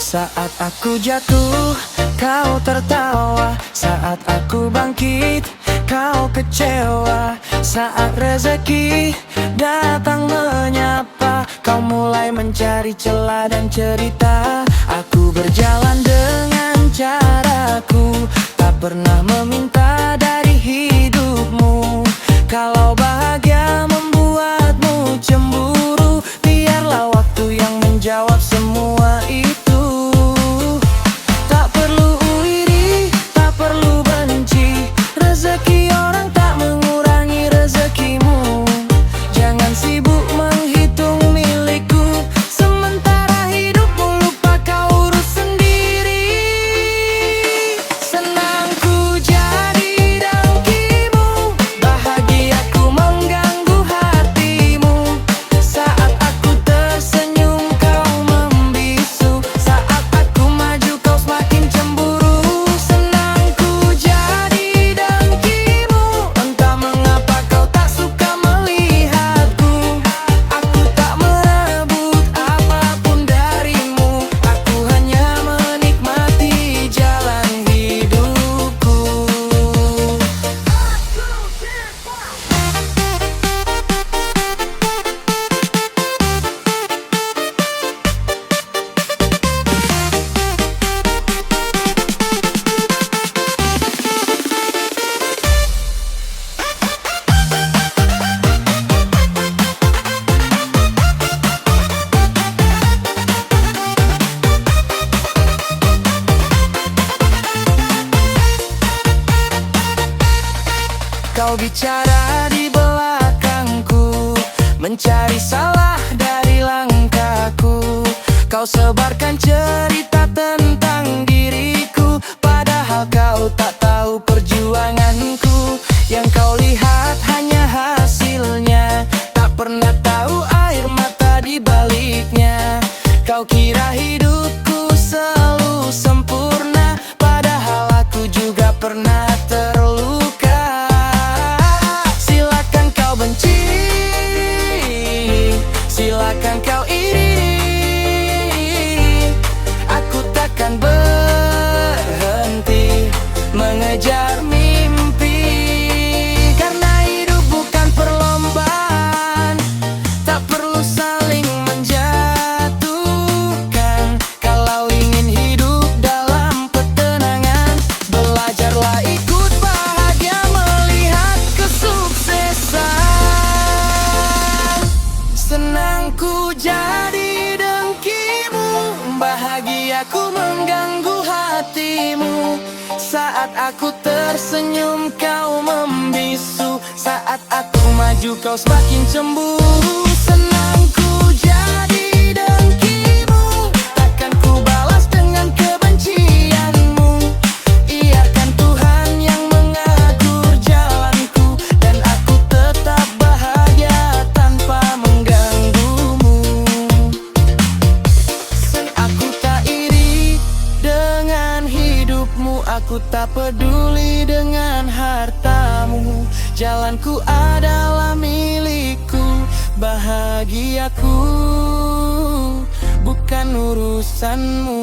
Saat aku jatuh, kau tertawa. Saat aku bangkit, kau kecewa. Saat rezeki datang menyapa, kau mulai mencari celah dan cerita. Aku berjalan dengan caraku, tak pernah meminta dari hidupmu. Kalau bahagia membuatmu cemburu, biarlah waktu yang menjawab semua itu. Tak perlu iri, tak perlu benci, rezeki orang tak mengurangi rezekimu. Jangan sibuk menghitung milikku, sementara hidupmu lupa kau urus sendiri. Senangku jadi dengkimu, bahagiaku mengganggu hatimu. Saat aku tersenyum kau membisu, saat aku maju kau semakin cemburu. Senangku jadi dengkimu, entah mengapa kau tak suka melihatku. Aku tak merebut apapun darimu, aku hanya menikmati jalan hidupku. Kau bicara di belakangku, mencari salah dari langkahku. Kau sebarkan cerita tentang diriku, padahal kau tak tahu perjuanganku. Yang kau lihat hanya hasilnya, tak pernah tahu air mata di baliknya. Kau kira hidupku selalu sempurna, padahal aku juga pernah terluka. Silakan kau benci, silakan kau iri, aku takkan berhenti mengejar mimpi. Karena hidup bukan perlombaan, tak perlu saling menjatuhkan. Kalau ingin hidup dalam ketenangan, belajarlah ikut bahagia melihat kesuksesan. Senangku jadi dengkimu, bahagiaku mengganggu hatimu. Saat aku tersenyum kau membisu, saat aku maju kau semakin cemburu. Senangku jadi dengkimu, takkan ku balas dengan kebencianmu. Biarkan Tuhan yang mengatur jalanku, dan aku tetap bahagia tanpa mengganggumu. Aku tak iri dengan hidupmu, aku tak peduli dengan hartamu. Jalanku adalah milikku, bahagiaku bukan urusanmu.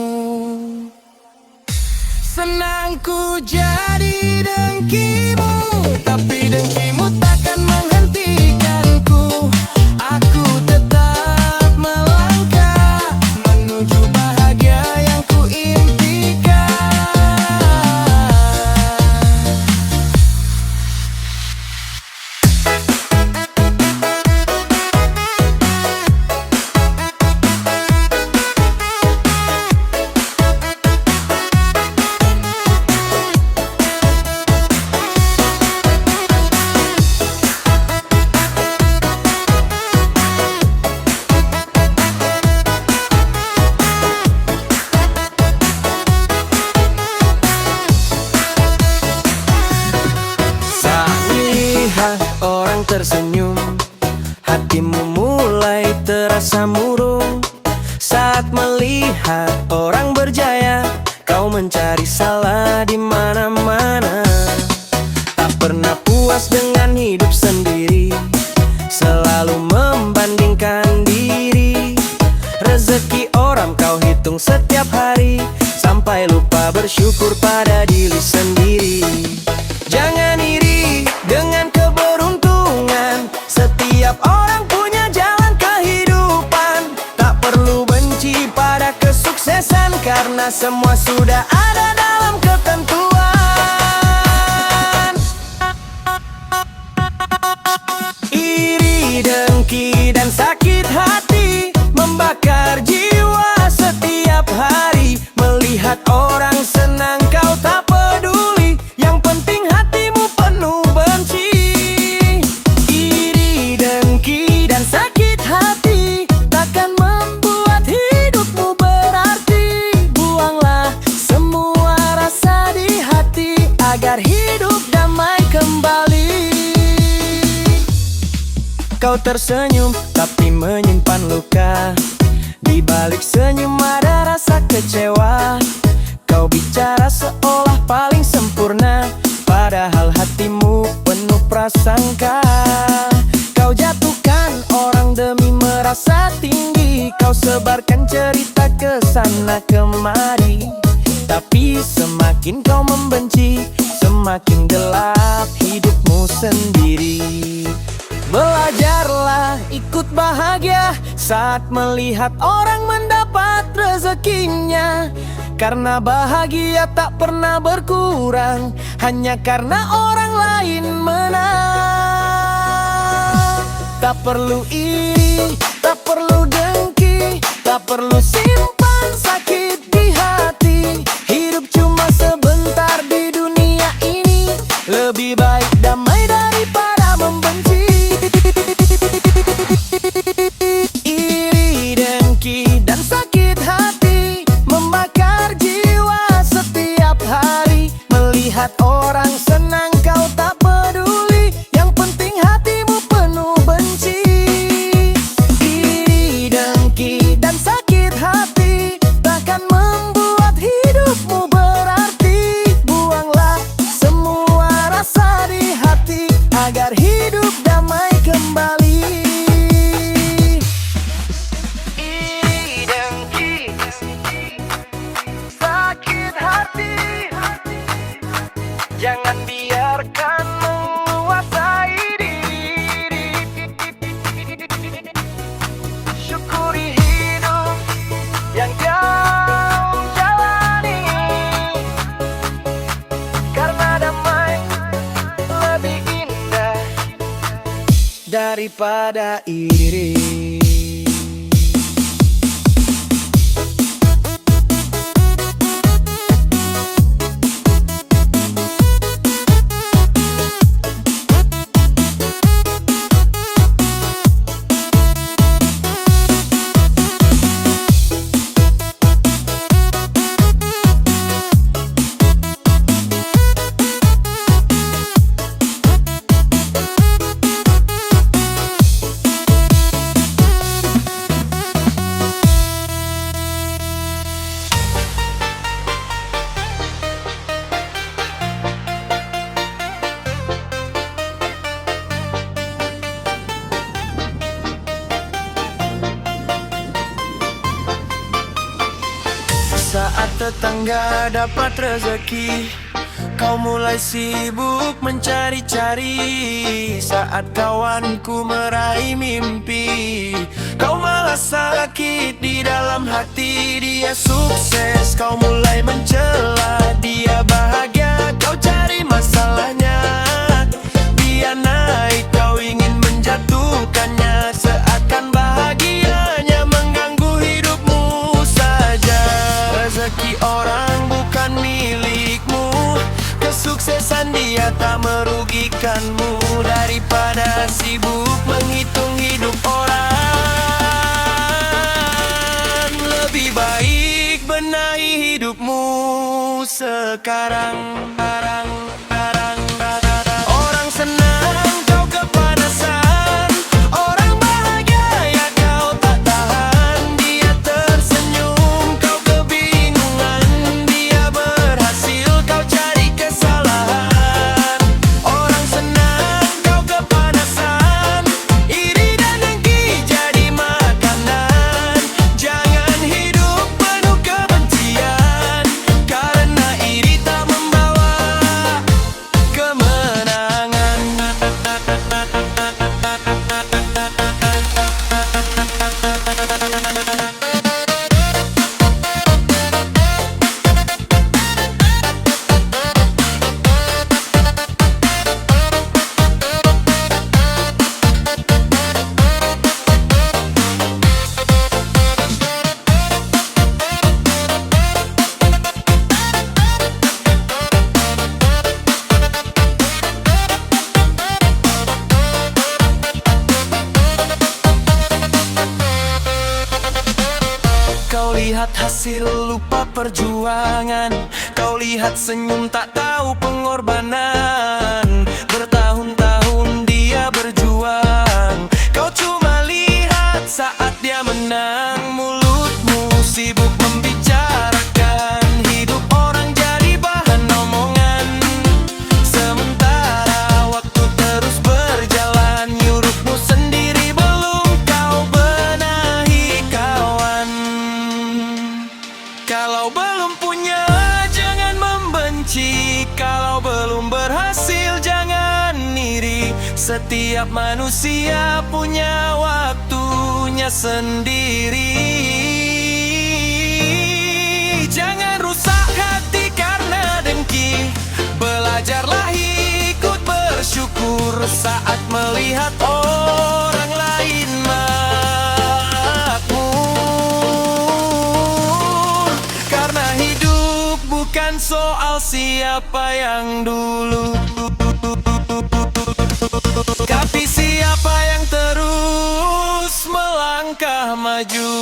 Senangku jadi dengkimu, tapi dengkimu takkan menghentikanku. Aku tetap melangkah menuju bahagia yang ku impikan. Orang tersenyum, hatimu mulai terasa murung. Saat melihat orang berjaya, kau mencari salah di mana-mana. Tak pernah puas dengan hidup sendiri, selalu membandingkan diri. Rezeki orang kau hitung setiap hari. Lupa bersyukur pada diri sendiri. Jangan iri dengan keberuntungan. Setiap orang punya jalan kehidupan. Tak perlu benci pada kesuksesan, karena semua sudah ada dalam ketentuan. Iri, dengki, dan sakit hati membakar jiwa setiap hari. Melihat orang senang kau tak peduli, yang penting hatimu penuh benci. Iri, dengki, dan sakit hati takkan membuat hidupmu berarti. Buanglah semua rasa di hati agar hidup damai kembali. Kau tersenyum tapi menyimpan luka. Di balik senyum ada rasa kecewa. Kau bicara seolah paling sempurna, padahal hatimu penuh prasangka. Kau jatuhkan orang demi merasa tinggi. Kau sebarkan cerita ke sana kemari. Tapi semakin kau membenci, semakin gelap hidupmu sendiri. Belajarlah ikut bahagia saat melihat orang mendapat rezekinya. Karena bahagia tak pernah berkurang hanya karena orang lain menang. Tak perlu iri, tak perlu dengki, tak perlu simpan sakit di hati. Hidup cuma sebentar di dunia ini. Lebih baik damai daripada membenci. Iri, dengki, dan sakit hati membakar jiwa setiap hari. Melihat orang senang kau tak peduli, yang penting hatimu penuh benci. Iri, dengki, dan sakit hati takkan membuat hidupmu berarti. Buanglah semua rasa di hati agar hidup damai kembali. Iri, dengki, sakit hati jangan biarkan menguasai diri. Syukuri hidup yang kau jalani, karena damai lebih indah daripada iri. Saat tetangga dapat rezeki, kau mulai sibuk mencari-cari. Saat kawanku meraih mimpi, kau malah sakit di dalam hati. Dia sukses, kau mulai mencela. Dia bahagia, kau cari masalahnya. Dia naik, kau ingin menjatuhkannya. Seakan bahagianya mengganggu hidupmu saja. Rezeki orang bukan milikmu, kesuksesan dia tak merugikanmu. Daripada sibuk menghitung hidup orang, lebih baik benahi hidupmu sekarang. Orang senang kau kepanasan, orang bahagia ya kau tak tahan. Dia tersenyum kau kebingungan, dia berhasil kau cari kesalahan. Orang senang kau kepanasan, iri dan dengki jadi makanan. Jangan hidup penuh kebencian, karena berhasil lupa perjuangan. Kau lihat senyum tak tahu pengorbanan. Bertahun-tahun dia berjuang, kau cuma lihat saat dia menang. Mulutmu sibuk membicarakan hidup orang jadi bahan omongan, sementara waktu terus berjalan. Nyurupmu sendiri belum kau benahi kawan. Kalau belum punya jangan membenci, kalau belum berhasil jangan iri. Setiap manusia punya waktunya sendiri. Jangan rusak hati karena dengki, belajarlah ikut bersyukur saat melihat orang lain makmur. Karena hidup bukan soal siapa yang dulu, tapi siapa yang terus melangkah maju.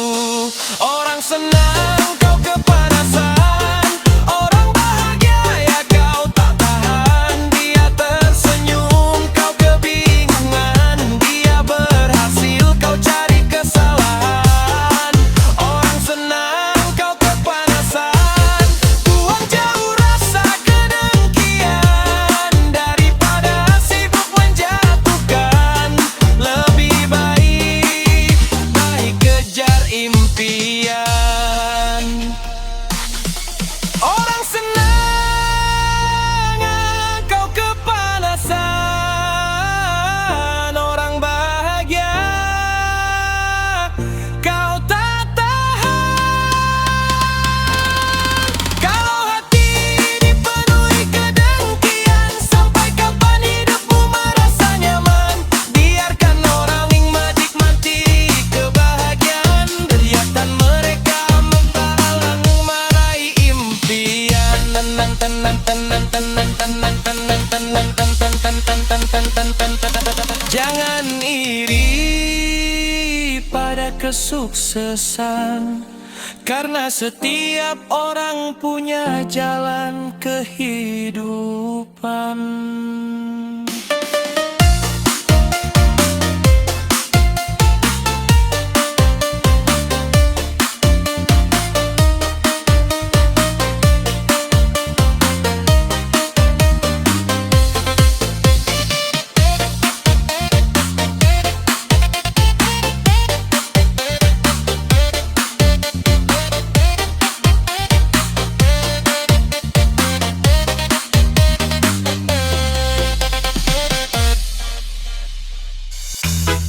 Orang senang kau kepanasan, orang bahagia ya kau tak tahan. Dia tersenyum kau kebingungan, dia berhasil kau cari kesalahan. Orang senang kau kepanasan, buang jauh rasa kedengkian. Daripada sibuk menjatuhkan, lebih baik kejar impian. Orang senang kau kepanasan, orang bahagia kau tak tahan. Kalau hati dipenuhi kedengkian, sampai kapan hidupmu merasa nyaman? Biarkan orang menikmati kebahagiaan, teriakan mereka menghalang meraih impian. Tenang, tenang, tenang, tenang, tenang, tenang, tenang, tenang, tenang, tenang, tenang. Jangan iri pada kesuksesan, karena setiap orang punya jalan kehidupan.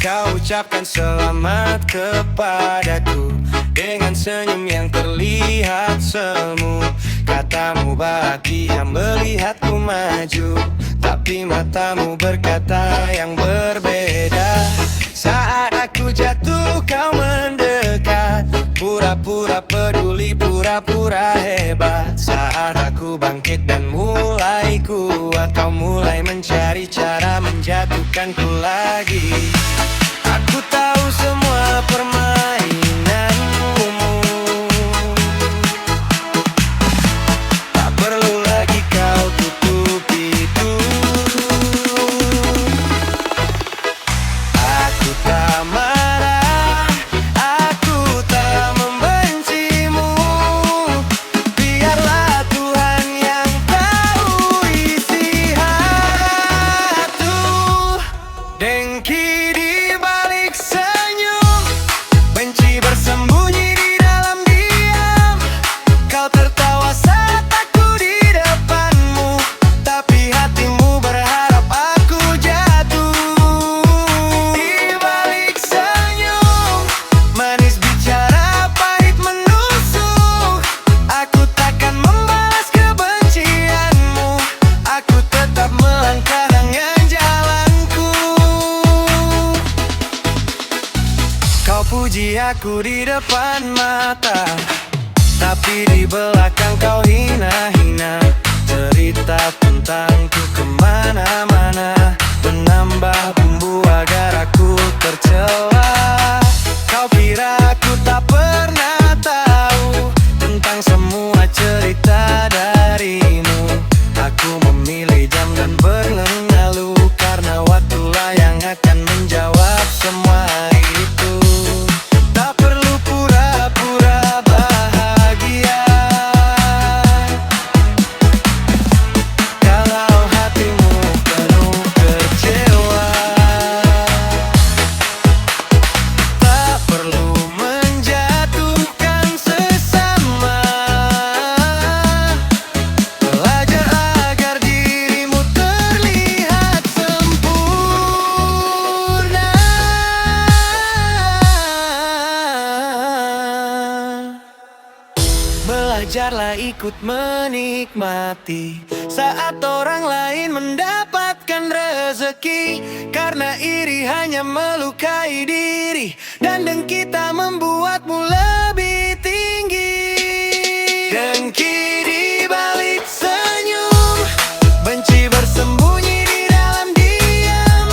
Kau ucapkan selamat kepadaku dengan senyum yang terlihat semu. Katamu bahagia melihatku maju, tapi matamu berkata yang berbeda. Saat aku jatuh kau mendekat, pura-pura peduli, pura-pura hebat. Saat aku bangkit dan mulai kuat, kau mulai mencari cara menjatuhkanku lagi. Aku tahu semua permainanmu, tak perlu lagi kau tutupi itu. Aku tak marah, aku tak membencimu. Biarlah Tuhan yang tahu isi hati. Dengki di balik senyum, benci bersembunyi di dalam diam. Kau tertawa saat aku di depanmu, tapi hatimu berharap aku jatuh. Di balik senyum, manis bicara, pahit menusuk. Aku takkan membalas kebencianmu, aku tetap melangkah dengan jalanku. Kau puji aku di depan mata, tapi di belakang kau hina-hina. Cerita tentangku kemana-mana, menambah bumbu agar aku tercela. Kau kira aku tak pernah tahu Belajarlah ikut menikmati saat orang lain mendapatkan rezeki. Karena iri hanya melukai diri, dan dengki tak membuatmu lebih tinggi. Dengki di balik senyum, benci bersembunyi di dalam diam.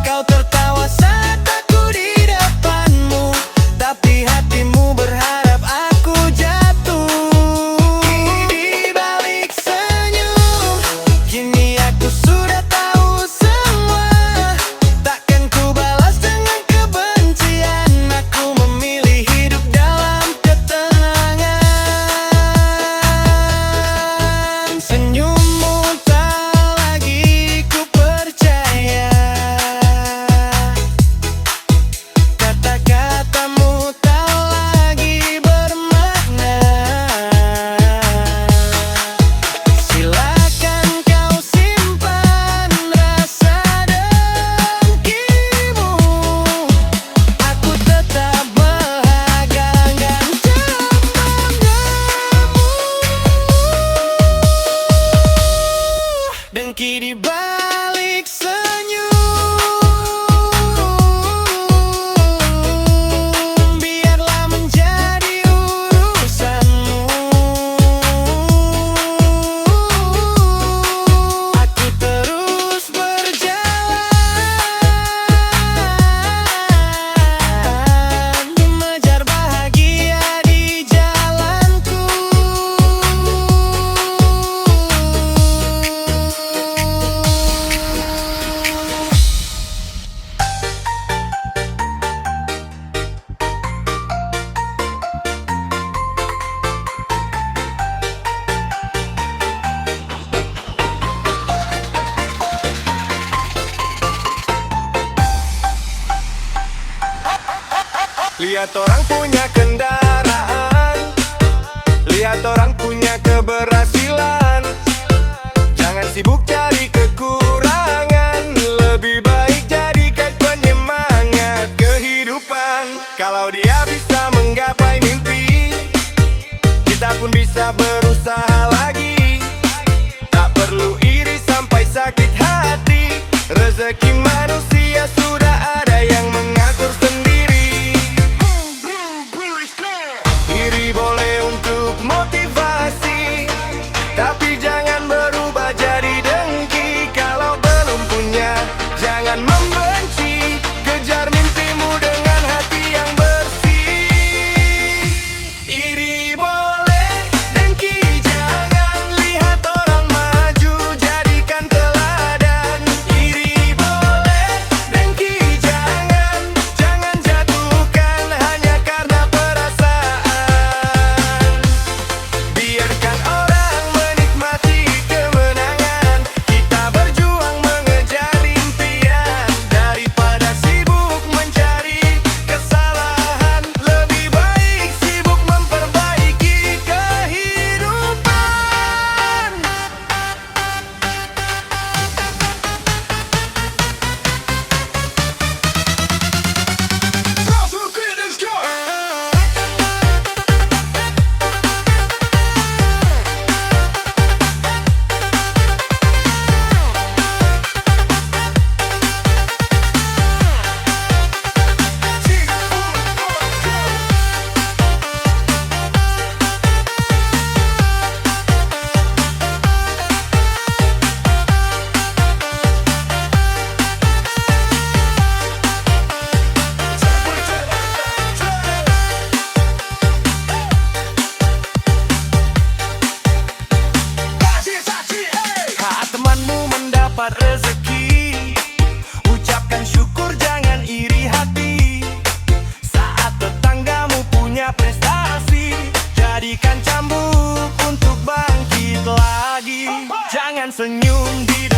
Kau tertawa saat aku di depanmu, tapi hatimu berharap aku jatuh. Di balik senyum, kini aku sudah tahu semua. Takkan ku balas dengan kebencian, aku memilih hidup dalam ketenangan. Senyummu tak lagi ku percaya, kata-katamu tak lagi bermakna. Silakan kau simpan rasa dengkimu, aku tetap mengagangkan cembanganmu. Dengki di balik senyum, biarlah menjadi urusanmu. Aku terus berjalan, mengejar bahagia di jalanku. Lihat orang punya kendaraan, lihat orang punya keberhasilan. Jangan sibuk cari kekurangan, lebih baik jadikan penyemangat kehidupan. Kalau dia bisa menggapai mimpi, kita pun bisa berusaha lagi. Tak perlu iri sampai sakit hati, rezeki manusia sudah ada yang mengatur sendiri. Iri boleh untuk motivasi, tapi jangan berubah jadi dengki. Kalau belum punya, jangan membenci. Kejar mimpimu dengan hati yang bersih. Iri boleh, dengki jangan. Lihat orang maju, jadikan teladan. Iri boleh, dengki jangan. Jangan jatuhkan hanya karena perasaan. Biarkan orang menikmati kemenangan. Kita berjuang mengejar impian, daripada sibuk mencari kesalahan. Lebih baik sibuk memperbaiki kehidupan. Saat temanmu mendapat rezeki, ucapkan syukur, jangan iri hati. Saat tetanggamu punya prestasi, jadikan cambuk untuk bangkit lagi. Jangan senyum di